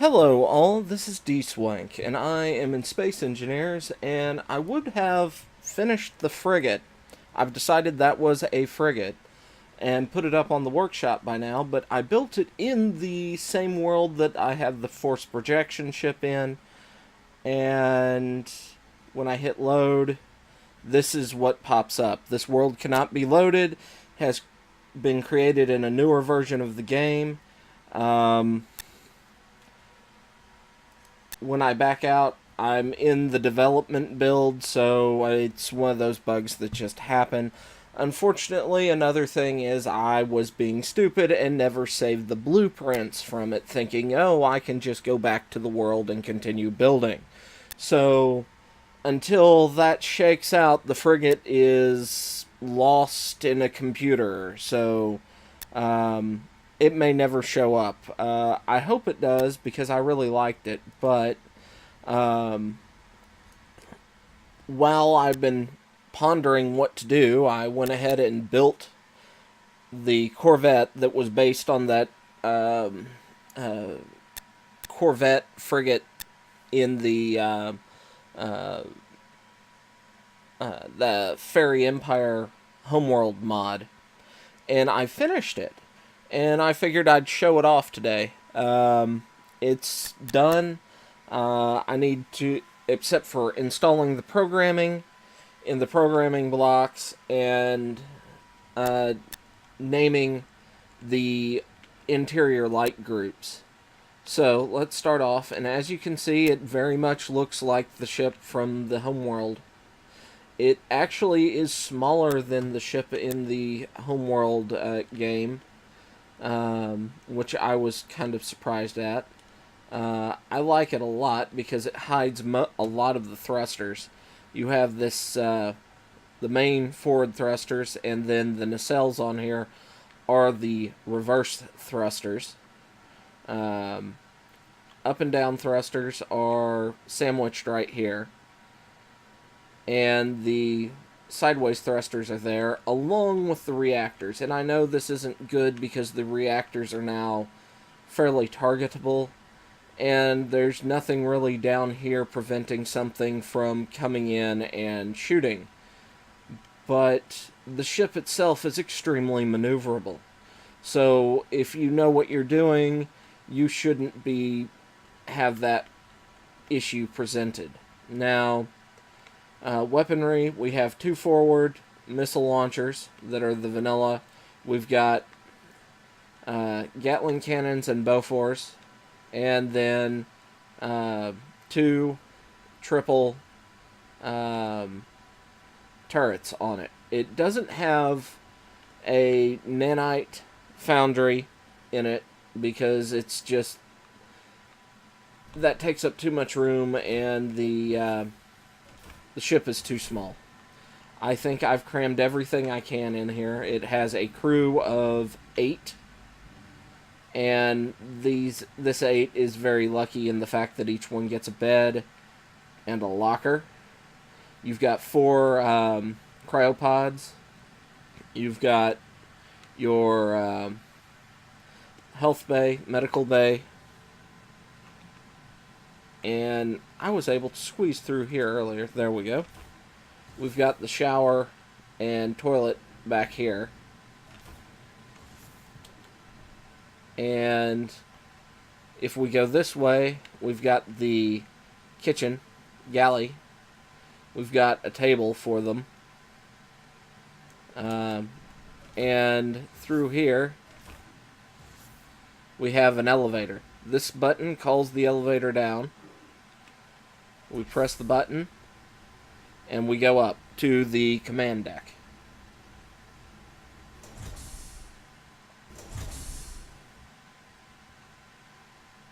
Hello all, this is Dswank, and I am in Space Engineers, and I would have finished the frigate. I've decided that was a frigate, and put it up on the workshop by now, but I built it in the same world that I have the force projection ship in, and when I hit load, this is what pops up. This world cannot be loaded, has been created in a newer version of the game. Um, when I back out, I'm in the development build, so it's one of those bugs that just happen. Unfortunately, another thing is I was being stupid and never saved the blueprints from it, thinking, oh, I can just go back to the world and continue building. So, until that shakes out, the frigate is lost in a computer, so it may never show up. I hope it does because I really liked it, but um, while I've been pondering what to do, I went ahead and built the Corvette that was based on that um, uh, Corvette frigate in uh, the Fairy Empire Homeworld mod, and I finished it. And I figured I'd show it off today. It's done. I need to, except for installing the programming in the programming blocks and uh, naming the interior light groups. So let's start off, and as you can see, it very much looks like the ship from the Homeworld. It actually is smaller than the ship in the Homeworld game, which I was kind of surprised at. I like it a lot because it hides a lot of the thrusters. You have the main forward thrusters, and then the nacelles on here are the reverse thrusters. Um, Up and down thrusters are sandwiched right here, and the sideways thrusters are there, along with the reactors. And I know this isn't good because the reactors are now fairly targetable, and there's nothing really down here preventing something from coming in and shooting. But the ship itself is extremely maneuverable. So if you know what you're doing, you shouldn't be have that issue presented. Now, weaponry, we have two forward missile launchers that are the vanilla. We've got Gatling cannons and Bofors, and then two triple turrets on it. It doesn't have a nanite foundry in it because it's just that takes up too much room, and the ship is too small. I think I've crammed everything I can in here. It has a crew of 8, and this 8 is very lucky in the fact that each one gets a bed and a locker. You've got 4 cryopods. You've got your health bay, medical bay, and I was able to squeeze through here earlier. There we go. We've got the shower and toilet back here. And if we go this way, we've got the kitchen, galley. We've got a table for them. And through here, we have an elevator. This button calls the elevator down. We press the button, and we go up to the command deck.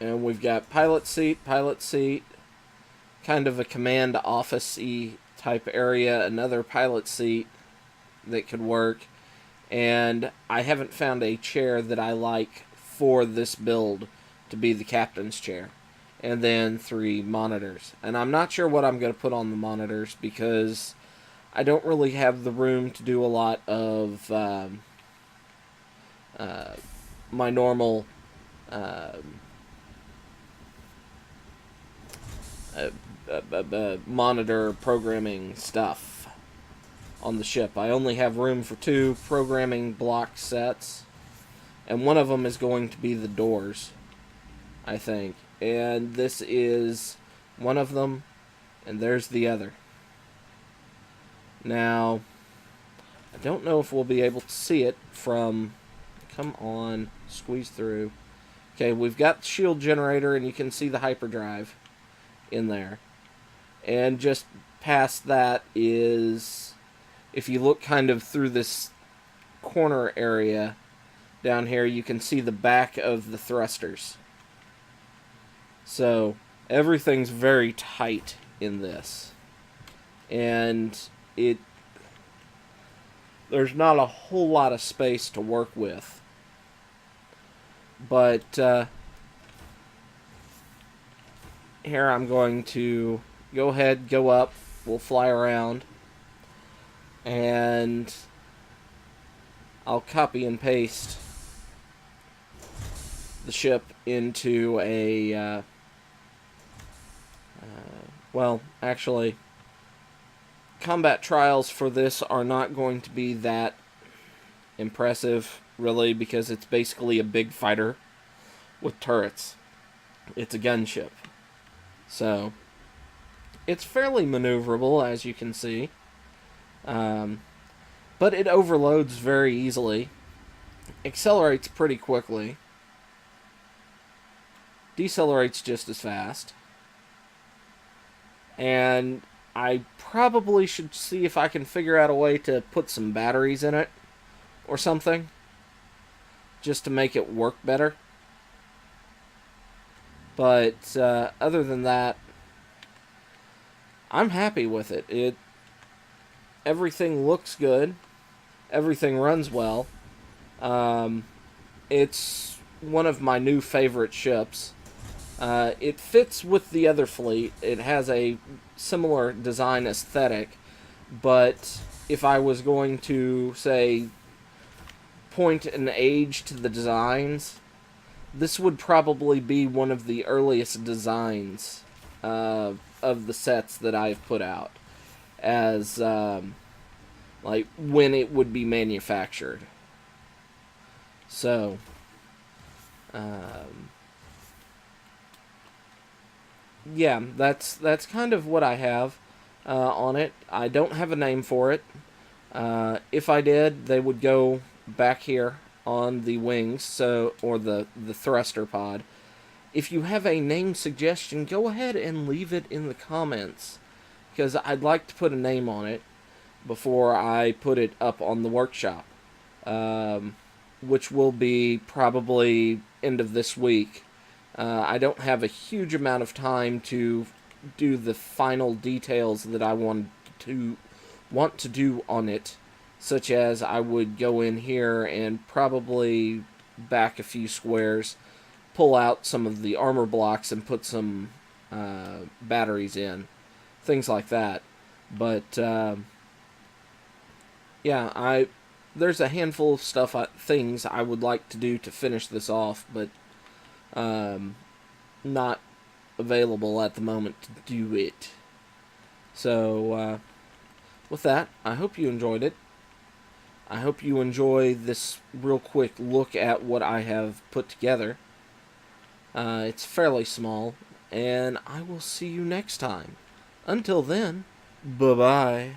And we've got pilot seat, kind of a command office-y type area, another pilot seat that could work, and I haven't found a chair that I like for this build to be the captain's chair. And then 3 monitors. And I'm not sure what I'm going to put on the monitors because I don't really have the room to do a lot of my normal monitor programming stuff on the ship. I only have room for 2 programming block sets, and one of them is going to be the doors, I think. And this is one of them, and there's the other. Now, I don't know if we'll be able to see it from... Come on, squeeze through. Okay, we've got the shield generator, and you can see the hyperdrive in there. And just past that is, if you look kind of through this corner area down here, you can see the back of the thrusters. So everything's very tight in this. And there's not a whole lot of space to work with. But here I'm going to go ahead, go up, we'll fly around, and I'll copy and paste the ship into a, well, actually, combat trials for this are not going to be that impressive, really, because it's basically a big fighter with turrets. It's a gunship. So, it's fairly maneuverable, as you can see. But it overloads very easily. Accelerates pretty quickly. Decelerates just as fast. And I probably should see if I can figure out a way to put some batteries in it or something, just to make it work better. But other than that, I'm happy with it. Everything looks good. Everything runs well. It's one of my new favorite ships. It fits with the other fleet. It has a similar design aesthetic, but if I was going to, say, point an age to the designs, this would probably be one of the earliest designs of the sets that I've put out, as like when it would be manufactured. So yeah, that's kind of what I have on it. I don't have a name for it. If I did, they would go back here on the wings, or the thruster pod. If you have a name suggestion, go ahead and leave it in the comments, because I'd like to put a name on it before I put it up on the workshop, which will be probably end of this week. I don't have a huge amount of time to do the final details that I want to do on it, such as I would go in here and probably back a few squares, pull out some of the armor blocks and put some batteries in, things like that. But yeah, there's a handful of things I would like to do to finish this off, but not available at the moment to do it. So with that, I hope you enjoyed it. I hope you enjoy this real quick look at what I have put together. It's fairly small, and I will see you next time. Until then, bye-bye.